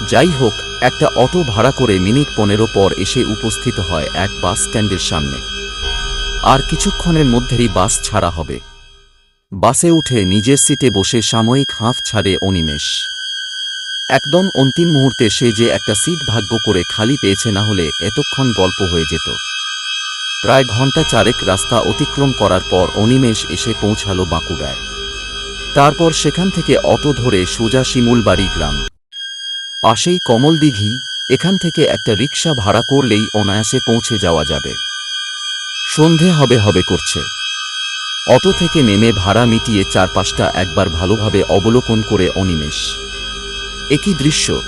যাই হোক, একটা অটো ভাড়া করে মিনিট 15 পর এসে উপস্থিত হয় এক বাস স্ট্যান্ডের সামনে। আর কিছুক্ষণের মধ্যেই বাস ছাড়া হবে। বাসে উঠে নিজের সিটে বসে সাময়িক হাঁফ ছাড়ে অনিমেষ। একদম অন্তিম মুহূর্তে সে যে একটা সিট ভাগ্য করে খালি পেয়েছে, না হলে এতক্ষণ গল্প হয়ে যেত। প্রায় ঘণ্টা চারেক রাস্তা অতিক্রম করার পর অনিমেষ এসে পৌঁছালো বাঁকুড়ায়। তারপর সেখান থেকে অটো ধরে সোজা শিমুলবাড়ি গ্রাম। পাশেই কমলদিঘি, এখান থেকে একটা রিকশা ভাড়া করলেই অনায়াসে পৌঁছে যাওয়া যাবে। সন্ধে হবে হবে করছে। অটো থেকে নেমে ভাড়া মিটিয়ে চারপাশটা একবার ভালোভাবে অবলোকন করে অনিমেষ। একই দৃশ্য,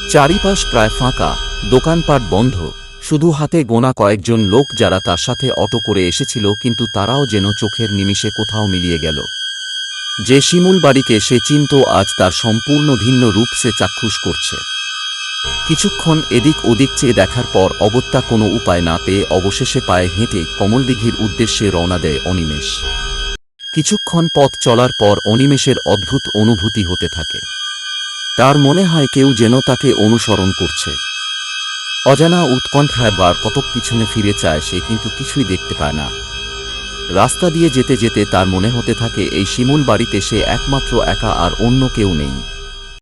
চারিপাশ প্রায় ফাঁকা, দোকানপাট বন্ধ, শুধু হাতে গোনা কয়েকজন লোক যারা তার সাথে অটো করে এসেছিল, কিন্তু তারাও যেন চোখের নিমিষে কোথাও মিলিয়ে গেল। যে শিমুলবাড়িকে সে চিনত আজ তার সম্পূর্ণ ভিন্ন রূপ সে চাক্ষুষ করছে। কিছুক্ষণ এদিক ওদিক চেয়ে দেখার পর অগত্যা কোনো উপায় না পেয়ে অবশেষে পায়ে হেঁটে কমলদিঘির উদ্দেশ্যে রওনা দেয় অনিমেষ। কিছুক্ষণ পথ চলার পর অনিমেষের অদ্ভুত অনুভূতি হতে থাকে। তার মনে হয় কেউ যেন তাকে অনুসরণ করছে। অজানা উৎকণ্ঠায় বার কতক পিছনে ফিরে চায় সে, কিন্তু কিছুই দেখতে পায় না। রাস্তা দিয়ে যেতে যেতে তার মনে হতে থাকে এই শিমুল বাড়িতে সে একমাত্র একা, আর অন্য কেউ নেই।